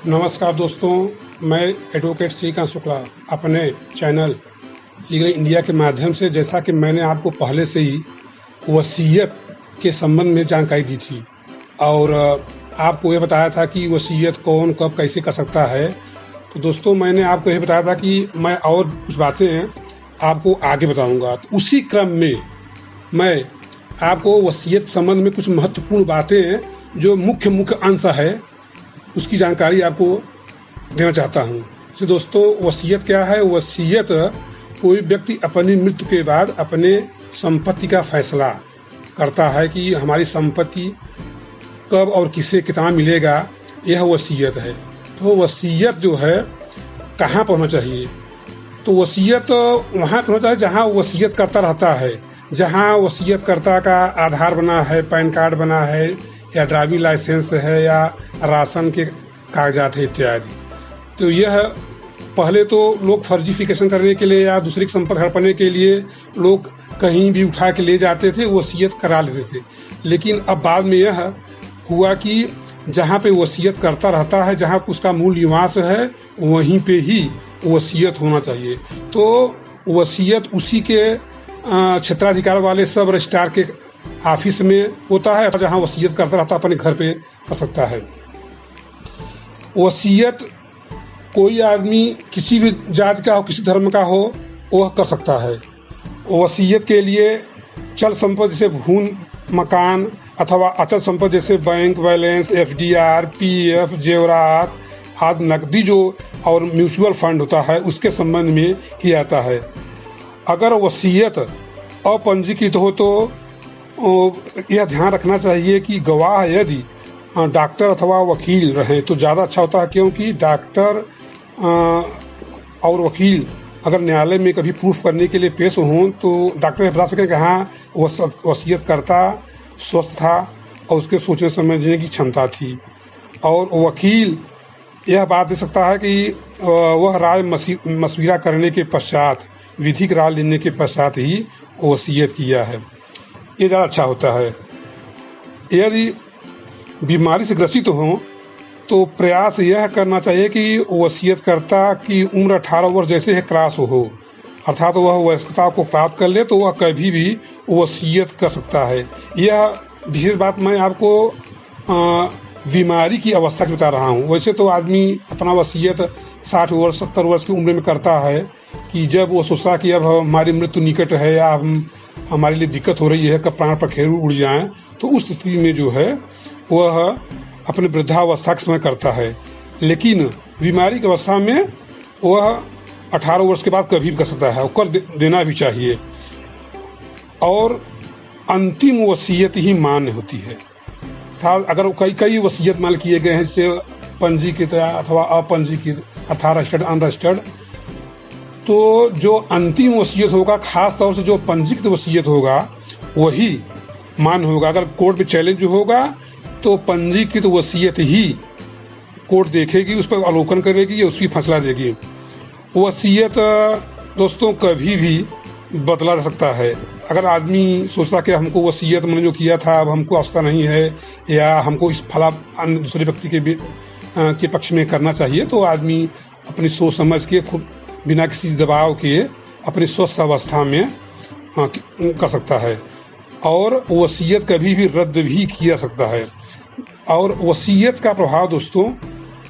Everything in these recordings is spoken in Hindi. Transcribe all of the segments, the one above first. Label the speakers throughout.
Speaker 1: नमस्कार दोस्तों, मैं एडवोकेट श्रीकांत शुक्ला अपने चैनल लीगल इंडिया के माध्यम से, जैसा कि मैंने आपको पहले से ही वसीयत के संबंध में जानकारी दी थी और आपको ये बताया था कि वसीयत कौन कब कैसे कर सकता है। तो दोस्तों, मैंने आपको ये बताया था कि मैं और कुछ बातें आपको आगे बताऊंगा। तो उसी क्रम में मैं आपको वसीयत के संबंध में कुछ महत्वपूर्ण बातें जो मुख्य अंश है उसकी जानकारी आपको देना चाहता हूँ। तो दोस्तों, वसीयत क्या है? वसीयत कोई व्यक्ति अपनी मृत्यु के बाद अपने संपत्ति का फैसला करता है कि हमारी संपत्ति कब और किसे कितना मिलेगा, यह वसीयत है। तो वसीयत जो है कहाँ पर होना चाहिए? तो वसीयत वहाँ पर होता है जहाँ वसीयत करता रहता है, जहाँ वसीयतकर्ता का आधार बना है, पैन कार्ड बना है, या ड्राइविंग लाइसेंस है, या राशन के कागजात है इत्यादि। तो यह पहले तो लोग फर्जीफिकेशन करने के लिए या दूसरे की संपत्ति हड़पने के लिए लोग कहीं भी उठा के ले जाते थे, वसीयत करा लेते थे। लेकिन अब बाद में यह हुआ कि जहाँ पे वसीयत करता रहता है, जहाँ उसका मूल निवास है, वहीं पे ही वसीयत होना चाहिए। तो वसीयत उसी के क्षेत्राधिकार वाले सब रजिस्ट्रार के ऑफिस में होता है, जहाँ वसीयत करता रहता अपने घर पे कर सकता है। वसीयत कोई आदमी किसी भी जाति का हो, किसी धर्म का हो, वह कर सकता है। वसीयत के लिए चल संपत्ति जैसे भूमि, मकान अथवा अचल संपत्ति जैसे बैंक बैलेंस, FDR, PF, जेवरात आदि नकदी जो और म्यूचुअल फंड होता है, उसके संबंध में किया जाता है। अगर वसीयत अपंजीकृत हो तो यह ध्यान रखना चाहिए कि गवाह यदि डॉक्टर अथवा वकील रहे तो ज़्यादा अच्छा होता है, क्योंकि डॉक्टर और वकील अगर न्यायालय में कभी प्रूफ करने के लिए पेश हों तो डॉक्टर बता सकें कि हाँ वसीयतकर्ता स्वस्थ था और उसके सोचने समझने की क्षमता थी। और वकील यह बात दे सकता है कि वह राय मशविरा करने के पश्चात, विधिक राय लेने के पश्चात ही वसीयत किया है, ये ज़्यादा अच्छा होता है। यदि बीमारी से ग्रसित हो तो प्रयास यह करना चाहिए कि वसीयतकर्ता की उम्र 18 वर्ष जैसे है क्रॉस हो, अर्थात वह वयस्कता को प्राप्त कर ले तो वह कभी भी वसीयत कर सकता है। यह विशेष बात मैं आपको बीमारी की अवस्था की बता रहा हूँ। वैसे तो आदमी अपना वसीयत 60 वर्ष 70 वर्ष की उम्र में करता है कि जब वो सोचता कि अब हमारी मृत्यु निकट है या हमारे लिए दिक्कत हो रही है, कब प्राण पखेरु उड़ जाएं, तो उस स्थिति में जो है वह अपने वृद्धावस्था के समय करता है। लेकिन बीमारी की अवस्था में वह 18 वर्ष के बाद कभी भी कर सकता है और कर देना भी चाहिए। और अंतिम वसीयत ही मान्य होती है। अगर कई वसीयत मान किए गए हैं, जैसे पंजीकृत अथवा अपंजीकृत अर्थात रजिस्टर्ड अनरजिस्टर्ड, तो जो अंतिम वसीयत होगा, खास तौर से जो पंजीकृत वसीयत होगा, वही मान्य होगा। अगर कोर्ट में चैलेंज होगा तो पंजीकृत वसीयत ही कोर्ट देखेगी, उस पर अवलोकन करेगी या उसकी फैसला देगी। वसीयत दोस्तों कभी भी बदला जा सकता है। अगर आदमी सोचता कि हमको वसीयत मैंने जो किया था अब हमको आवश्यकता नहीं है, या हमको इस फला अन्य दूसरे व्यक्ति के पक्ष में करना चाहिए, तो आदमी अपनी सोच समझ के खुद बिना किसी दबाव के अपनी स्वस्थ अवस्था में कर सकता है। और वसीयत कभी भी रद्द भी किया सकता है। और वसीयत का प्रभाव दोस्तों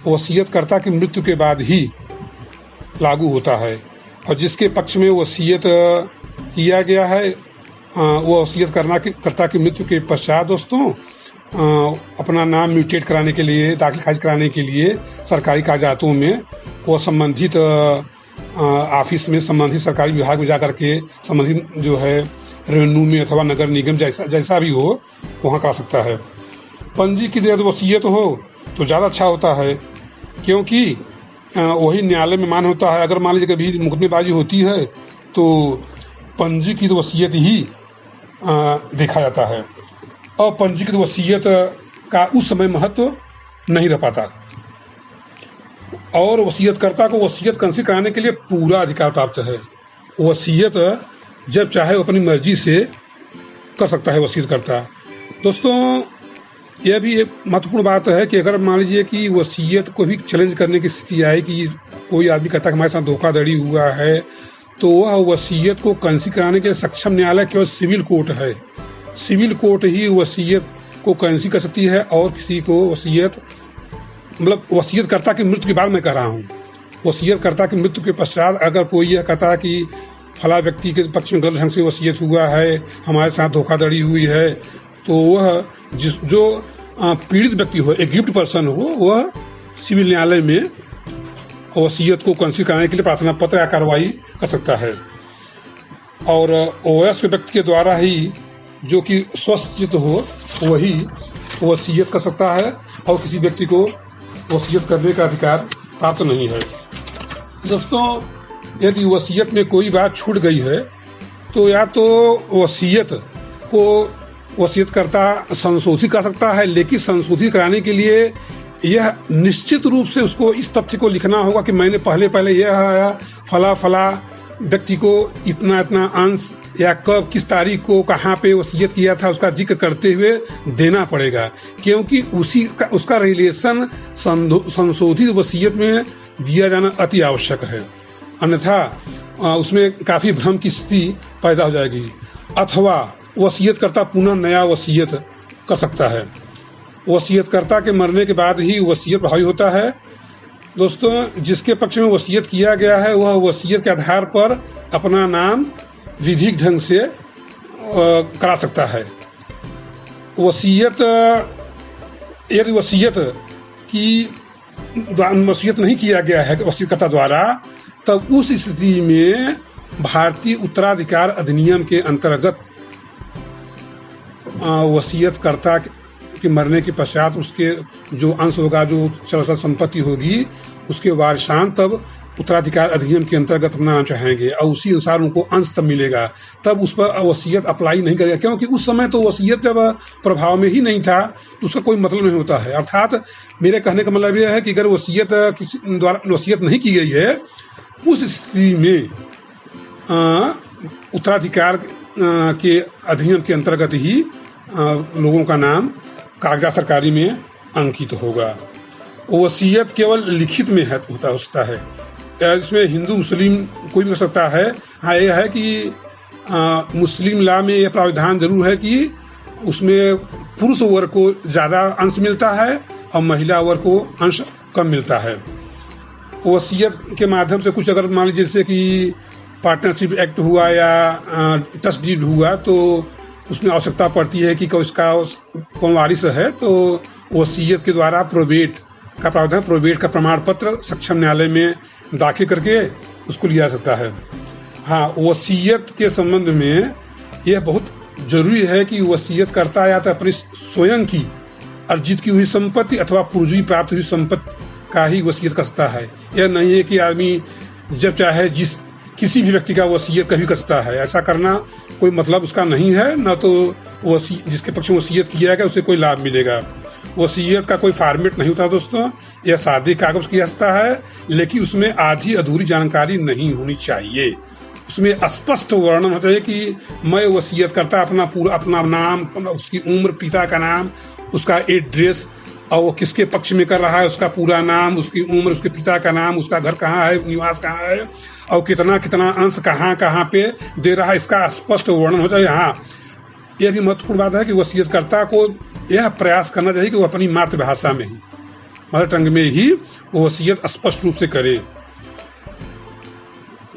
Speaker 1: वसीयतकर्ता की मृत्यु के बाद ही लागू होता है। और जिसके पक्ष में वसीयत किया गया है वो वसीयतकर्ता की मृत्यु के पश्चात दोस्तों अपना नाम म्यूटेट कराने के लिए, दाखिल खारिज कराने के लिए सरकारी कागजातों में वो संबंधित ऑफिस में, संबंधित सरकारी विभाग में जाकर के संबंधित जो है रेवेन्यू में अथवा नगर निगम जैसा भी हो वहाँ करा सकता है। पंजीकृत वसीयत हो तो ज़्यादा अच्छा होता है, क्योंकि वही न्यायालय में मान्य होता है। अगर मान लीजिए कभी मुकदमेबाजी होती है तो पंजीकृत वसीयत ही देखा जाता है। अपंजीकृत वसीयत का उस समय महत्व नहीं रह पाता और वसीयतकर्ता को वसीयत कैंसिल कराने के लिए पूरा अधिकार प्राप्त है। वसीयत जब चाहे वो अपनी मर्जी से कर सकता है वसीयतकर्ता। दोस्तों, यह भी एक महत्वपूर्ण बात है कि अगर मान लीजिए कि वसीयत को भी चैलेंज करने की स्थिति आए कि कोई आदमी कहता है कि हमारे साथ धोखाधड़ी हुआ है, तो वह वसीयत को कैंसिल कराने के लिए सक्षम न्यायालय केवल सिविल कोर्ट है। सिविल कोर्ट ही वसीयत को कैंसिल कर सकती है। और किसी को वसीयत मतलब वसीयतकर्ता की मृत्यु के बाद मैं कह रहा हूँ, वसीयतकर्ता की मृत्यु के पश्चात अगर कोई यह कहता है कि फला व्यक्ति के पक्ष में गलत ढंग से वसीयत हुआ है, हमारे साथ धोखाधड़ी हुई है, तो वह जो पीड़ित व्यक्ति हो, एग्रीव्ड पर्सन हो, वह सिविल न्यायालय में वसीयत को कैंसिल कराने के लिए प्रार्थना पत्र या कार्रवाई कर सकता है। और वयस्क व्यक्ति के द्वारा ही जो कि स्वस्थ हो वही वसीयत कर सकता है और किसी व्यक्ति को वसीयत करने का अधिकार प्राप्त नहीं है। दोस्तों, यदि वसीयत में कोई बात छूट गई है तो या तो वसीयत को वसीयतकर्ता संशोधित कर सकता है, लेकिन संशोधित कराने के लिए यह निश्चित रूप से उसको इस तथ्य को लिखना होगा कि मैंने पहले यह फला फला व्यक्ति को इतना इतना अंश या कब किस तारीख को कहाँ पे वसीयत किया था उसका जिक्र करते हुए देना पड़ेगा, क्योंकि उसका रिलेशन संशोधित वसीयत में दिया जाना अति आवश्यक है। अन्यथा उसमें काफ़ी भ्रम की स्थिति पैदा हो जाएगी। अथवा वसीयतकर्ता पुनः नया वसीयत कर सकता है। वसीयतकर्ता के मरने के बाद ही वसीयत प्रभावी होता है। दोस्तों, जिसके पक्ष में वसीयत किया गया है वह वसीयत के आधार पर अपना नाम विधिक ढंग से करा सकता है। यदि वसीयत नहीं किया गया है वसीयतकर्ता द्वारा, तब उस स्थिति में भारतीय उत्तराधिकार अधिनियम के अंतर्गत वसीयतकर्ता के मरने के पश्चात उसके जो अंश होगा, जो चल संपत्ति होगी, उसके वारिसान तब उत्तराधिकार अधिनियम के अंतर्गत अपना नाम चाहेंगे और उसी अनुसार उनको अंश तब मिलेगा। तब उस पर वसीयत अप्लाई नहीं करेगा, क्योंकि उस समय तो वसीयत जब प्रभाव में ही नहीं था तो उसका कोई मतलब नहीं होता है। अर्थात मेरे कहने का मतलब यह है कि अगर वसीयत किसी द्वारा वसीयत नहीं की गई है, उस स्थिति में उत्तराधिकार के अधिनियम के अंतर्गत ही लोगों का नाम कागजात सरकारी में अंकित होगा। वसीयत केवल लिखित में होता है। इसमें हिंदू मुस्लिम कोई भी कर सकता है। हाँ, यह है कि मुस्लिम लॉ में यह प्रावधान जरूर है कि उसमें पुरुष वर्ग को ज़्यादा अंश मिलता है और महिला वर्ग को अंश कम मिलता है। वसीयत के माध्यम से कुछ अगर मान लीजिए जैसे कि पार्टनरशिप एक्ट हुआ या ट्रस्ट डीड हुआ, तो उसमें आवश्यकता पड़ती है कि कौन वारिस है, तो वसीयत के द्वारा प्रोबेट का प्रावधान, प्रोबेट का प्रमाण पत्र सक्षम न्यायालय में दाखिल करके उसको लिया जा सकता है। हाँ, वसीयत के संबंध में यह बहुत जरूरी है कि वसीयतकर्ता या तो अपनी स्वयं की अर्जित की हुई संपत्ति अथवा पूर्वी प्राप्त हुई संपत्ति का ही वसीयत कर सकता है। यह नहीं है कि आदमी जब चाहे किसी भी व्यक्ति का वसीयत कभी कर सकता है। ऐसा करना कोई मतलब उसका नहीं है, न तो जिसके पक्ष में वसीयत किया गया उसे कोई लाभ मिलेगा। वसीयत का कोई फॉर्मेट नहीं होता दोस्तों, यह सादे कागज किया जाता है, लेकिन उसमें आधी अधूरी जानकारी नहीं होनी चाहिए। उसमें स्पष्ट वर्णन होता है कि मैं वसीयत करता अपना नाम, उसकी उम्र, पिता का नाम, उसका एड्रेस और वो किसके पक्ष में कर रहा है, उसका पूरा नाम, उसकी उम्र, उसके पिता का नाम, उसका घर कहाँ है, निवास कहाँ है और कितना कितना अंश कहाँ पे दे रहा है, इसका स्पष्ट वर्णन होता है। हाँ, यह भी महत्वपूर्ण बात है कि वसीयतकर्ता को यह प्रयास करना चाहिए कि वो अपनी मातृभाषा में ही, मदर टंग में ही वसीयत स्पष्ट रूप से करे।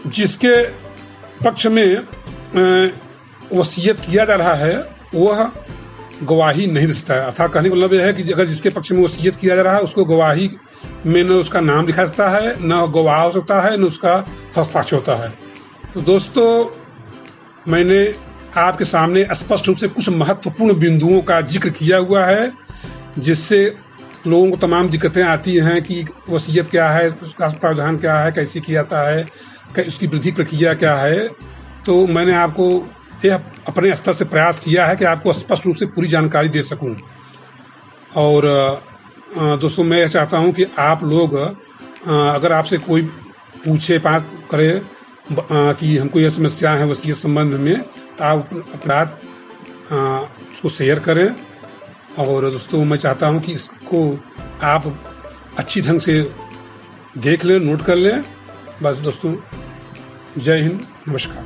Speaker 1: जिसके पक्ष में वसीयत किया जा रहा है वह गवाही नहीं दे सकता है। अर्थात कहने का मतलब यह है कि अगर जिसके पक्ष में वसीयत किया जा रहा है उसको गवाही में न उसका नाम लिखा सकता है, न गवाह हो सकता है, न उसका हस्ताक्षर होता है। तो दोस्तों, मैंने आपके सामने स्पष्ट रूप से कुछ महत्वपूर्ण बिंदुओं का जिक्र किया हुआ है, जिससे लोगों को तमाम दिक्कतें आती हैं कि वसीयत क्या है, उसका प्रावधान क्या है, कैसे किया जाता है, उसकी विधि प्रक्रिया क्या है। तो मैंने आपको यह अपने स्तर से प्रयास किया है कि आपको स्पष्ट रूप से पूरी जानकारी दे सकूं। और दोस्तों, मैं यह चाहता हूं कि आप लोग अगर आपसे कोई पूछे बात करे कि हमको यह समस्या है वसीयत संबंध में, तो आप अपराध उसको शेयर करें और दोस्तों मैं चाहता हूं कि इसको आप अच्छी ढंग से देख लें, नोट कर लें। बस दोस्तों, जय हिंद, नमस्कार।